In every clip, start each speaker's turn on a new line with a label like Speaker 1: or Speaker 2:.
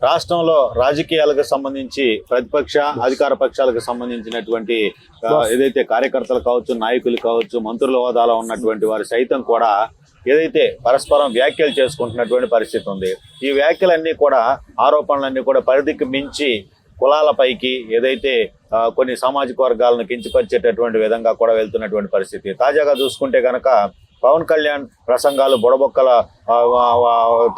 Speaker 1: రాష్ట్రంలో రాజకీయాలకు సంబంధించి ప్రతిపక్ష అధికార పక్షాలకు సంబంధించినటువంటి ఏదైతే కార్యకర్తలు కావచ్చు, నాయకులు కావచ్చు, మంత్రుల హోదాలో ఉన్నటువంటి వారు సైతం కూడా ఏదైతే పరస్పరం వ్యాఖ్యలు చేసుకుంటున్నటువంటి పరిస్థితి ఉంది. ఈ వ్యాఖ్యలన్నీ కూడా, ఆరోపణలన్నీ కూడా పరిధికి మించి కులాలపైకి ఏదైతే కొన్ని సామాజిక వర్గాలను కించపరిచేటటువంటి విధంగా కూడా వెళ్తున్నటువంటి పరిస్థితి. తాజాగా చూసుకుంటే కనుక పవన్ కళ్యాణ్ ప్రసంగాలు బుడబొక్కల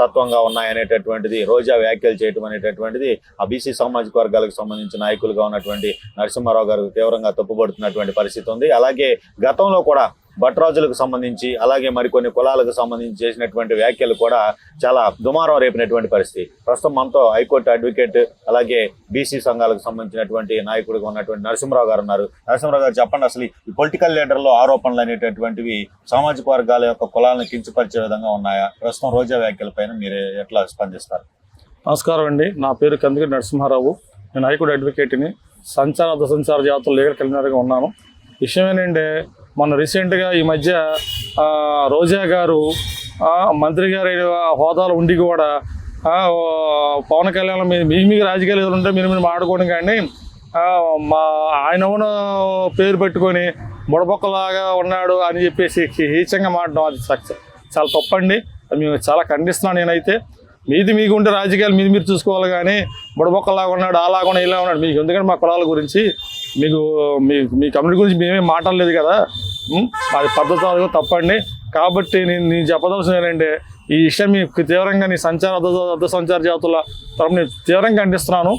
Speaker 1: తత్వంగా ఉన్నాయనేటటువంటిది, రోజా వ్యాఖ్యలు చేయటం అనేటటువంటిది ఆ బీసీ సామాజిక వర్గాలకు సంబంధించిన నాయకులుగా ఉన్నటువంటి నరసింహారావు గారు తీవ్రంగా తప్పుపడుతున్నటువంటి పరిస్థితి ఉంది. అలాగే గతంలో కూడా భట్రాజులకు సంబంధించి, అలాగే మరికొన్ని కులాలకు సంబంధించి చేసినటువంటి వ్యాఖ్యలు కూడా చాలా దుమారం రేపినటువంటి పరిస్థితి. ప్రస్తుతం మనతో హైకోర్టు అడ్వకేట్, అలాగే బీసీ సంఘాలకు సంబంధించినటువంటి నాయకుడిగా ఉన్నటువంటి నరసింహారావు గారు ఉన్నారు. నరసింహారావు గారు, చెప్పండి, అసలు ఈ పొలిటికల్ లీడర్లో ఆరోపణలు అనేటటువంటివి సామాజిక వర్గాల యొక్క కులాలను కించపరిచే విధంగా ఉన్నాయా? ప్రస్తుతం రోజా వ్యాఖ్యలపైన మీరు ఎట్లా స్పందిస్తారు?
Speaker 2: నమస్కారం అండి, నా పేరు కందిగిరి నరసింహారావు. నేను హైకోర్టు అడ్వకేట్ని, సంచార జాతుల లీగల్ కన్వీనర్గా ఉన్నాను. విషయం ఏంటంటే, మొన్న రీసెంట్గా ఈ మధ్య రోజా గారు మంత్రి గారి హోదాలో ఉండి కూడా పవన్ కళ్యాణ్ మీకు రాజకీయాలు ఎదురుంటే మీరు మాట్లాడుకోండి, కానీ ఆయన పేరు పెట్టుకొని బుడబొక్కలాగా ఉన్నాడు అని చెప్పేసి హీచంగా మాట్లాడడం అది చాలా తప్పండి. మేము చాలా ఖండిస్తున్నాను. నేనైతే మీకు ఉంటే రాజకీయాలు మీరు చూసుకోవాలి, కానీ బుడబొక్కలాగా ఉన్నాడు, అలాగా ఇలా ఉన్నాడు మీకు ఎందుకంటే మా కులాల గురించి మీ కమ్యూనిటీ గురించి మేమేం మాట్లాడలేదు కదా, అది పద్ధతి తప్పండి. కాబట్టి నేను చెప్పదలసిన ఏంటంటే, ఈ విషయం మీకు తీవ్రంగా అర్ధ సంచార జాతుల తరపున తీవ్రంగా ఖండిస్తున్నాను.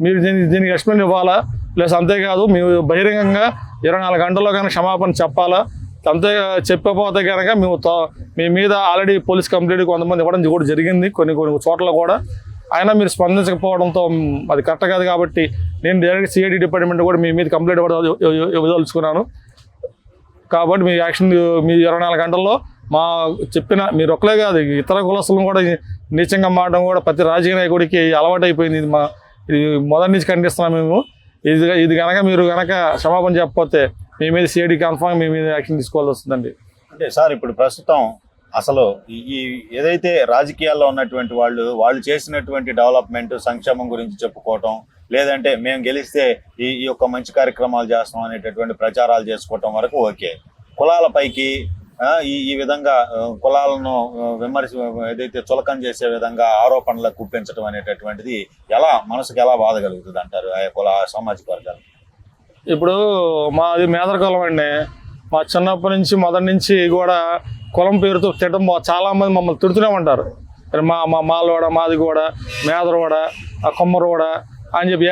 Speaker 2: మీరు దీనికి ఎక్స్ప్లెయిన్ ఇవ్వాలా, ప్లస్ అంతేకాదు మీరు బహిరంగంగా 24 గంటల్లో కానీ క్షమాపణ చెప్పాలా. అంతే చెప్పకపోతే కనుక మీ మీద ఆల్రెడీ పోలీస్ కంప్లైంట్ కొంతమంది ఇవ్వడం కూడా జరిగింది కొన్ని చోట్ల కూడా. అయినా మీరు స్పందించకపోవడంతో అది కరెక్ట్ కాదు. కాబట్టి నేను డైరెక్ట్ సిఐడి డిపార్ట్మెంట్ కూడా మీ మీద కంప్లైంట్ ఇవ్వదలుచుకున్నాను. కాబట్టి మీ యాక్షన్ మీ 24 గంటల్లో చెప్పిన మీరు ఒక్కలే కాదు, ఇతర కులస్తులను కూడా నీచంగా మారడం కూడా ప్రతి రాజకీయ నాయకుడికి అలవాటు అయిపోయింది. ఇది మొదటి నుంచి ఖండిస్తున్నాం మేము. ఇది కనుక మీరు క్షమాపణ చెప్పకపోతే మీ మీద సిఐడి కన్ఫర్మ్ మీ మీద యాక్షన్ తీసుకోవాల్సి వస్తుందండి.
Speaker 1: అంటే సార్, ఇప్పుడు ప్రస్తుతం అసలు ఈ ఏదైతే రాజకీయాల్లో ఉన్నటువంటి వాళ్ళు చేసినటువంటి డెవలప్మెంట్, సంక్షేమం గురించి చెప్పుకోవటం, లేదంటే మేము గెలిస్తే ఈ యొక్క మంచి కార్యక్రమాలు చేస్తాం అనేటటువంటి ప్రచారాలు చేసుకోవటం వరకు ఓకే. కులాలపైకి ఈ విధంగా కులాలను ఏదైతే చులకం చేసే విధంగా ఆరోపణలకు గుప్పించడం అనేటటువంటిది మనసుకు ఎలా బాధ కలుగుతుంది అంటారు ఆ సామాజిక వర్గాలు?
Speaker 2: ఇప్పుడు మాది మేదర కులం అండి. మా చిన్నప్పటి నుంచి మొదటి నుంచి కూడా కులం పేరుతో తిట్టడం చాలామంది మమ్మల్ని తిడుతూనే ఉంటారు. మాలోడ, మాది కూడా, మేదరోడ, కొమ్మరోడ అని చెప్పి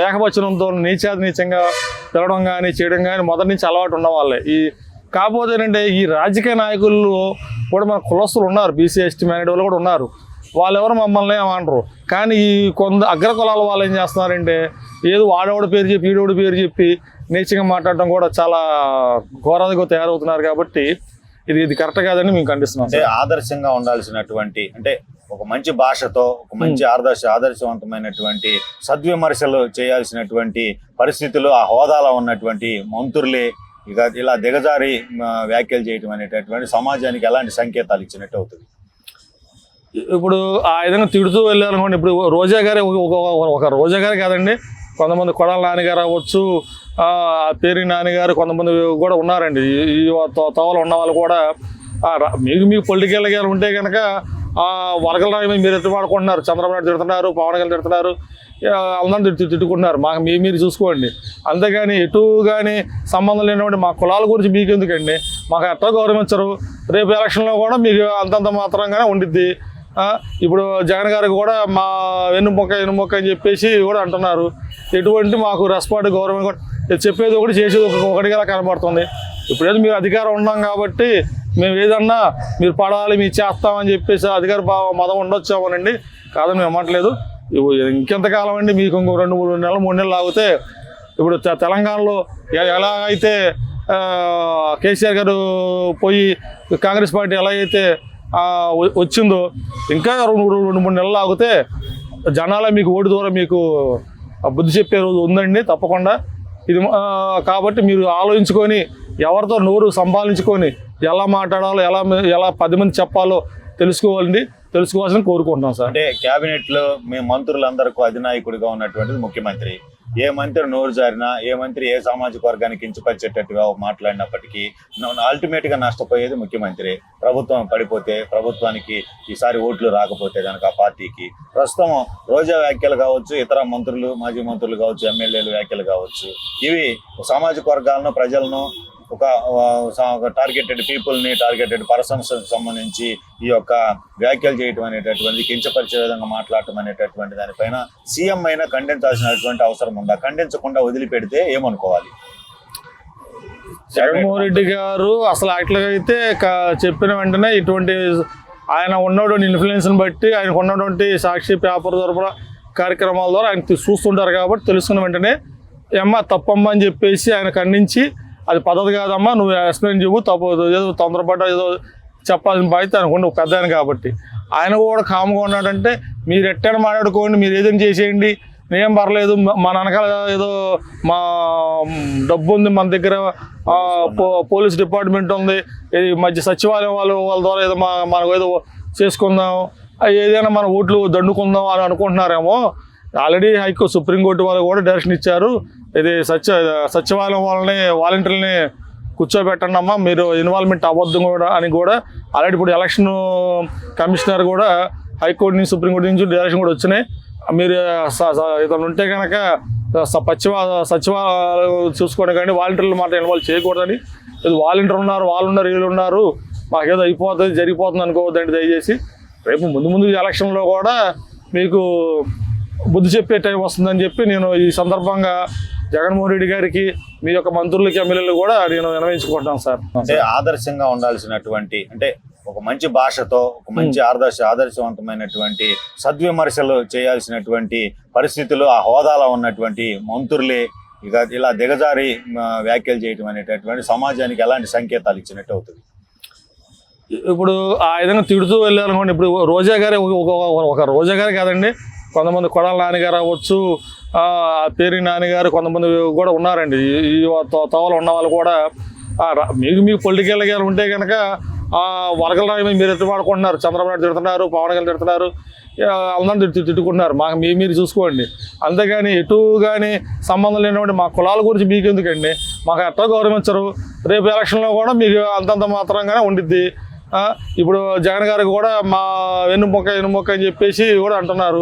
Speaker 2: ఏకవచనంతో నీచంగా తిరగడం కానీ చేయడం కానీ మొదటి నుంచి అలవాటు ఉన్నవాళ్ళే. కాకపోతే ఏంటంటే, ఈ రాజకీయ నాయకులు కూడా మన కులస్తులు ఉన్నారు, బీసీ ఎస్టీ మైనారిటీ వాళ్ళు కూడా ఉన్నారు. వాళ్ళెవరు మమ్మల్ని ఏమంటారు. కానీ ఈ అగ్ర కులాల వాళ్ళు ఏం చేస్తున్నారంటే, ఏదో వాడేవాడి పేరు చెప్పి ఈడోడి పేరు చెప్పి నీచంగా మాట్లాడటం కూడా చాలా ఘోరాదిగా తయారవుతున్నారు. కాబట్టి ఇది కరెక్ట్ కాదని మేము ఖండిస్తున్నాం.
Speaker 1: అంటే ఆదర్శంగా ఉండాల్సినటువంటి, అంటే ఒక మంచి భాషతో ఒక మంచి ఆదర్శవంతమైనటువంటి సద్విమర్శలు చేయాల్సినటువంటి పరిస్థితులు ఆ హోదాలో ఉన్నటువంటి మంత్రులే ఇలా దిగజారి వ్యాఖ్యలు చేయటం అనేటటువంటి సమాజానికి ఎలాంటి సంకేతాలు ఇచ్చినట్టు అవుతుంది?
Speaker 2: ఇప్పుడు ఆ విధంగా తిడుతూ వెళ్ళారనుకోండి. ఇప్పుడు రోజా గారే ఒక రోజా గారే కాదండి, కొంతమంది కొడాల నాన్నగారు అవ్వచ్చు, పేరు నాన్నగారు కొంతమంది కూడా ఉన్నారండి. ఈ తోవలో ఉన్న వాళ్ళు కూడా మీకు పొలిటికల్ గా ఉంటే కనుక వర్గల రాయి మీరు ఎత్తుపడుకుంటున్నారు. చంద్రబాబు నాయుడు తిడుతున్నారు, పవన్ కళ్యాణ్ తిడుతున్నారు, అందరూ తిట్టుకుంటున్నారు. మీరు చూసుకోండి. అంతేగాని ఎటు కానీ సంబంధం లేనివ్వండి మా కులాల గురించి మీకు ఎందుకండి? మాకు ఎట్లా గౌరవించరు. రేపు ఎలక్షన్లో కూడా మీకు అంతంత మాత్రంగానే ఉండిద్ది. ఇప్పుడు జగన్ గారికి కూడా మా వెన్నుమొక్క అని చెప్పేసి కూడా అంటున్నారు. ఎటువంటి మాకు రెస్పాండ్ గౌరవం కూడా చెప్పేది ఒకటి చేసేది ఒకటిగా కనబడుతుంది. ఇప్పుడేదో మీరు అధికారం ఉన్నాం కాబట్టి మేము ఏదన్నా మీరు పడాలి మీరు చేస్తామని చెప్పేసి అధికార మదం ఉండొచ్చామనండి, కాదని మేము అమ్మట్లేదు. ఇంకెంతకాలం అండి, మీకు ఇంకో 2-3 నెలలు 3 నెలలు ఆగితే ఇప్పుడు తెలంగాణలో ఎలా అయితే కేసీఆర్ గారు పోయి కాంగ్రెస్ పార్టీ ఎలా అయితే వచ్చిందో, ఇంకా 2-3 నెలలు ఆగితే జనాల మీకు ఓటు ద్వారా మీకు బుద్ధి చెప్పే రోజు ఉందండి తప్పకుండా. ఇది కాబట్టి మీరు ఆలోచించుకొని ఎవరితో నోరు సంపాదించుకొని ఎలా మాట్లాడాలో ఎలా 10 మంది చెప్పాలో తెలుసుకోవాలండి. తెలుసుకోవాల్సిన కోరుకుంటున్నాం సార్.
Speaker 1: అంటే కేబినెట్ లో మీ మంత్రులందరికీ అధినాయకుడిగా ఉన్నటువంటిది ముఖ్యమంత్రి. ఏ మంత్రి నోరు జారినా, ఏ మంత్రి ఏ సామాజిక వర్గానికి కించపరిచేటట్టుగా మాట్లాడినప్పటికీ అల్టిమేట్ గా నష్టపోయేది ముఖ్యమంత్రి. ప్రభుత్వం పడిపోతే, ప్రభుత్వానికి ఈసారి ఓట్లు రాకపోతే కనుక ఆ పార్టీకి ప్రస్తుతం రోజా వ్యాఖ్యలు కావచ్చు, ఇతర మంత్రులు, మాజీ మంత్రులు కావచ్చు, ఎమ్మెల్యేలు వ్యాఖ్యలు కావచ్చు, ఇవి సామాజిక వర్గాలను, ప్రజలను, ఒక టార్గెటెడ్ పీపుల్ని, టార్గెటెడ్ పర్సన్స్ సంబంధించి ఈ యొక్క వ్యాఖ్యలు చేయటం అనేటటువంటి, కించపరిచే విధంగా మాట్లాడటం అనేటటువంటి దానిపైన సీఎం అయినా ఖండించాల్సినటువంటి అవసరం ఉందా? ఖండించకుండా వదిలిపెడితే ఏమనుకోవాలి?
Speaker 2: జగన్మోహన్ రెడ్డి గారు అసలు అట్లయితే చెప్పిన వెంటనే ఇటువంటి ఆయన ఉన్నటువంటి ఇన్ఫ్లుయెన్స్ని బట్టి, ఆయనకు ఉన్నటువంటి సాక్షి పేపర్ ద్వారా కార్యక్రమాల ద్వారా ఆయన చూస్తుంటారు కాబట్టి తెలుసుకున్న వెంటనే తప్పమ్మా అని చెప్పేసి ఆయన ఖండించి, అది పద్ధతి కాదమ్మా, నువ్వు ఎక్స్ప్లెయిన్ చెప్పు, తప్పు ఏదో తొందరపడ్డ ఏదో చెప్పాల్సిన బాధ్యత అనుకోండి ఒక పెద్ద ఆయన కాబట్టి. ఆయన కూడా కామ్గా ఉన్నాడంటే, మీరు ఎట్టైనా మాట్లాడుకోండి, మీరు ఏదైనా చేసేయండి, నేనేం పర్లేదు, మా వెనకాల ఏదో మా డబ్బు ఉంది, మన దగ్గర పోలీస్ డిపార్ట్మెంట్ ఉంది, ఈ మధ్య సచివాలయం వాళ్ళ ద్వారా ఏదో మనకు ఏదో చేసుకుందాం, ఏదైనా మన ఓట్లు దండుకుందాం అని అనుకుంటున్నారేమో. ఆల్రెడీ సుప్రీంకోర్టు వాళ్ళు కూడా డైరెక్షన్ ఇచ్చారు, ఇది సచివాలయం వాళ్ళని, వాలంటీర్లని కూర్చోబెట్టండి అమ్మా, మీరు ఇన్వాల్వ్మెంట్ అవ్వద్దు కూడా అని కూడా ఆల్రెడీ ఇప్పుడు ఎలక్షన్ కమిషనర్ కూడా హైకోర్టు నుంచి, సుప్రీంకోర్టు నుంచి డైరెక్షన్ కూడా వచ్చినాయి. మీరు ఇతను ఉంటే కనుక సచివాలయం చూసుకోండి, కానీ వాలంటీర్లు మాట ఇన్వాల్వ్ చేయకూడదని. ఇది వాలంటీర్ ఉన్నారు, వాళ్ళు ఉన్నారు, వీళ్ళు ఉన్నారు, మాకేదో అయిపోతుంది, జరిగిపోతుంది అనుకోవద్దండి దయచేసి. రేపు ముందు ఎలక్షన్లో కూడా మీకు బుద్ధి చెప్పే టైం వస్తుందని చెప్పి నేను ఈ సందర్భంగా జగన్మోహన్ రెడ్డి గారికి, మీ యొక్క మంత్రులకి, ఎమ్మెల్యేలు కూడా నేను విన్నవించుకుంటాను సార్.
Speaker 1: అంటే ఆదర్శంగా ఉండాల్సినటువంటి, అంటే ఒక మంచి భాషతో, ఒక మంచి ఆదర్శవంతమైనటువంటి సద్విమర్శలు చేయాల్సినటువంటి పరిస్థితులు ఆ హోదాలో ఉన్నటువంటి మంత్రులే ఇలా దిగజారి వ్యాఖ్యలు చేయటం అనేటటువంటి సమాజానికి ఎలాంటి సంకేతాలు ఇచ్చినట్టు అవుతుంది?
Speaker 2: ఇప్పుడు ఆ విధంగా తిడుతూ వెళ్ళాలనుకోండి, ఇప్పుడు రోజా గారే ఒక రోజా గారే కాదండి, కొంతమంది కొడాల నాన్నగారు అవ్వచ్చు, పేరు నాన్నగారు, కొంతమంది కూడా ఉన్నారండి. ఈ తోవలో ఉన్న వాళ్ళు కూడా మీకు పొలిటికల్గా ఉంటే కనుక వర్గల రాయి మీరు ఎత్తుపడుకుంటున్నారు, చంద్రబాబు నాయుడు తిడుతున్నారు, పవన్ కళ్యాణ్ తిడుతున్నారు, అందరూ తిట్టుకుంటున్నారు, మాకు మీరు చూసుకోండి. అంతేగాని ఎటు కానీ సంబంధం లేనివ్వండి, మా కులాల గురించి మీకు ఎందుకండి, మాకు ఎట్లా గౌరవించరు, రేపు ఎలక్షన్లో కూడా మీకు అంతంత మాత్రంగానే ఉండిద్ది. ఇప్పుడు జగన్ గారికి కూడా మా వెన్నుమొక్క అని చెప్పేసి కూడా అంటున్నారు.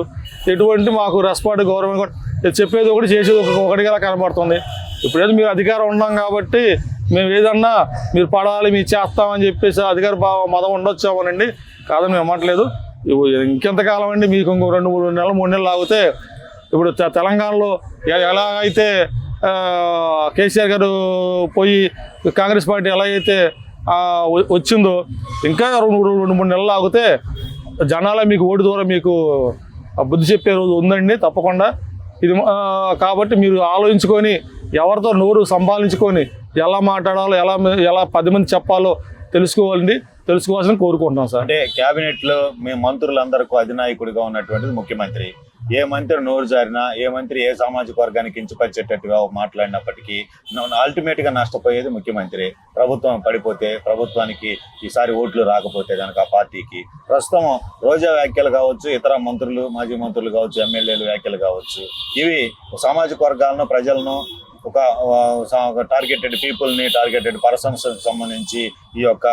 Speaker 2: ఎటువంటి మాకు రెస్పాండ్, గౌరవం కూడా చెప్పేది ఒకటి, చేసేది ఒకటిగా కనబడుతుంది. ఇప్పుడేదో మీరు అధికారం ఉన్నాం కాబట్టి మేము ఏదన్నా మీరు పడాలి, మీరు చేస్తామని చెప్పేసి అధికార మదం ఉండొచ్చామనండి, కాదని మేము అమ్మట్లేదు. ఇంకెంతకాలం అండి, మీకు ఇంకో 2-3 నెలలు 3 నెలలు ఆగితే, ఇప్పుడు తెలంగాణలో ఎలాగైతే కేసీఆర్ గారు పోయి కాంగ్రెస్ పార్టీ ఎలాగైతే వచ్చిందో, ఇంకా 2-3 నెలలు ఆగితే జనాల మీకు ఓటు ద్వారా మీకు బుద్ధి చెప్పే రోజు ఉందండి తప్పకుండా. ఇది కాబట్టి మీరు ఆలోచించుకొని, ఎవరితో నోరు సంపాదించుకొని ఎలా మాట్లాడాలో, ఎలా 10 మంది చెప్పాలో తెలుసుకోవాల్సిన కోరుకుంటున్నాం సార్.
Speaker 1: అంటే కేబినెట్ లో మీ మంత్రులందరికీ అధినాయకుడిగా ఉన్నటువంటిది ముఖ్యమంత్రి. ఏ మంత్రి నోరు జారినా, ఏ మంత్రి ఏ సామాజిక వర్గానికి కించపరిచేటట్టుగా మాట్లాడినప్పటికీ అల్టిమేట్ గా నష్టపోయేది ముఖ్యమంత్రి. ప్రభుత్వం పడిపోతే, ప్రభుత్వానికి ఈసారి ఓట్లు రాకపోతే కనుక ఆ పార్టీకి ప్రస్తుతం రోజా వ్యాఖ్యలు కావచ్చు, ఇతర మంత్రులు, మాజీ మంత్రులు కావచ్చు, ఎమ్మెల్యేలు వ్యాఖ్యలు కావచ్చు, ఇవి సామాజిక వర్గాలను, ప్రజలను, ఒక టార్గెటెడ్ పీపుల్ని, టార్గెటెడ్ పర్సన్స్ సంబంధించి ఈ యొక్క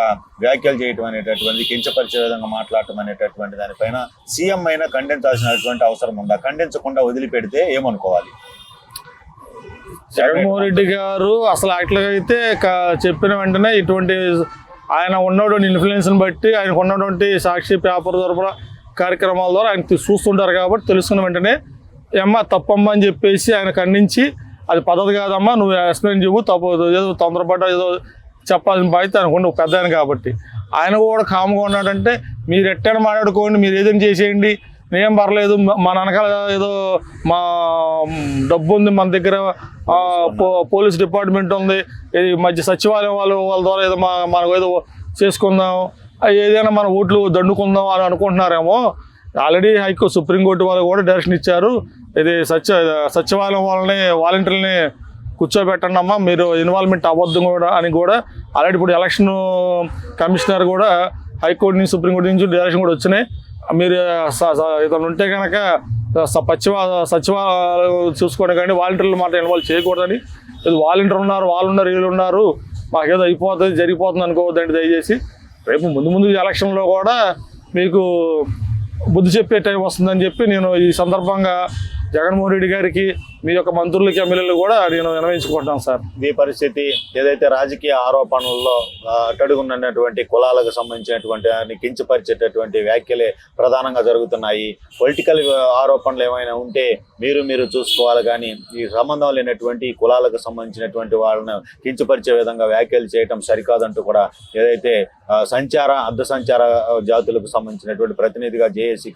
Speaker 1: వ్యాఖ్యలు చేయటం అనేటటువంటి, కించపరిచే విధంగా మాట్లాడటం అనేటటువంటి దానిపైన సీఎం అయినా ఖండించాల్సినటువంటి అవసరం ఉందా? ఖండించకుండా వదిలిపెడితే ఏమనుకోవాలి?
Speaker 2: జగన్మోహన్ రెడ్డి గారు అసలు అట్లయితే చెప్పిన వెంటనే ఇటువంటి ఆయన ఉన్నటువంటి ఇన్ఫ్లుయెన్స్ని బట్టి, ఆయనకు ఉన్నటువంటి సాక్షి పేపర్ ద్వారా కార్యక్రమాల ద్వారా ఆయన చూస్తుంటారు కాబట్టి తెలుసుకున్న వెంటనే తప్పమ్మా అని చెప్పేసి ఆయన ఖండించి, అది పద్ధతి కాదమ్మా, నువ్వు ఎక్స్ప్లెయిన్ చెప్పు, తప్పు ఏదో తొందరపడ్డ ఏదో చెప్పాల్సిన బాధ్యత అనుకోండి ఒక పెద్ద ఆయన కాబట్టి. ఆయన కూడా కామ్గా ఉన్నాడంటే, మీరు ఎట్టైనా మాట్లాడుకోండి, మీరు ఏదైనా చేసేయండి, నేనేం పర్లేదు, మా వెనకాల ఏదో మా డబ్బు ఉంది, మన దగ్గర పోలీస్ డిపార్ట్మెంట్ ఉంది, ఈ మధ్య సచివాలయం వాళ్ళ ద్వారా ఏదో మనకు ఏదో చేసుకుందాం, ఏదైనా మన ఓట్లు దండుకుందాం అని అనుకుంటున్నారేమో. ఆల్రెడీ సుప్రీంకోర్టు వాళ్ళు కూడా డైరెక్షన్ ఇచ్చారు, ఇది సచివాలయం వాళ్ళని, వాలంటీర్లని కూర్చోబెట్టండి అమ్మా, మీరు ఇన్వాల్వ్మెంట్ అవ్వద్దు కూడా అని కూడా ఆల్రెడీ ఇప్పుడు ఎలక్షన్ కమిషనర్ కూడా హైకోర్టు నుంచి, సుప్రీంకోర్టు నుంచి డైరెక్షన్ కూడా వచ్చినాయి. మీరు ఇతను ఉంటే కనుక సచివాలయం చూసుకోండి, కానీ వాలంటీర్లు మాట ఇన్వాల్వ్ చేయకూడదని. ఇది వాలంటీర్ ఉన్నారు, వాళ్ళు ఉన్నారు, వీళ్ళు ఉన్నారు, మాకేదో అయిపోతుంది జరిగిపోతుంది అనుకోవద్దండి దయచేసి. రేపు ముందు ఎలక్షన్లో కూడా మీకు బుద్ధి చెప్పే టైం వస్తుందని చెప్పి నేను ఈ సందర్భంగా జగన్మోహన్ రెడ్డి గారికి, మీ యొక్క మంత్రులకి, ఎమ్మెల్యేలు కూడా నేను విన్నవించుకుంటాను సార్.
Speaker 1: ఈ పరిస్థితి ఏదైతే రాజకీయ ఆరోపణల్లో అట్టడుగున్నటువంటి కులాలకు సంబంధించినటువంటి కించపరిచేటటువంటి వ్యాఖ్యలే ప్రధానంగా జరుగుతున్నాయి. పొలిటికల్ ఆరోపణలు ఏమైనా ఉంటే మీరు చూసుకోవాలి, కానీ ఈ సంబంధం లేనటువంటి కులాలకు సంబంధించినటువంటి వాళ్ళని కించపరిచే విధంగా వ్యాఖ్యలు చేయటం సరికాదంటూ కూడా ఏదైతే అర్ధ సంచార జాతులకు సంబంధించినటువంటి ప్రతినిధిగా జేఏసీ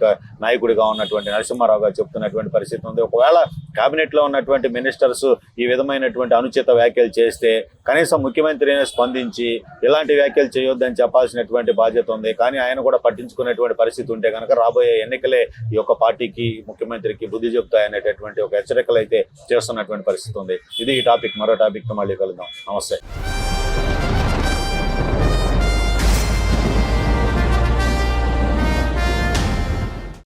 Speaker 1: నాయకుడిగా ఉన్నటువంటి నరసింహారావు గారు చెప్తున్నటువంటి పరిస్థితి ఉంది. ఒకవేళ కేబినెట్ లో ఉన్నటువంటి మినిస్టర్స్ ఈ విధమైనటువంటి అనుచిత వ్యాఖ్యలు చేస్తే కనీసం ముఖ్యమంత్రిని స్పందించి ఇలాంటి వ్యాఖ్యలు చేయొద్దని చెప్పాల్సినటువంటి బాధ్యత ఉంది. కానీ ఆయన కూడా పట్టించుకునేటువంటి పరిస్థితి ఉంటే కనుక రాబోయే ఎన్నికలే ఈ యొక్క పార్టీకి, ముఖ్యమంత్రికి బుద్ధి చెప్తాయనేటటువంటి ఒక హెచ్చరికలు అయితే చేస్తున్నటువంటి పరిస్థితి ఉంది. ఇది ఈ టాపిక్. మరో టాపిక్ తో మళ్ళీ కలుద్దాం. నమస్తే.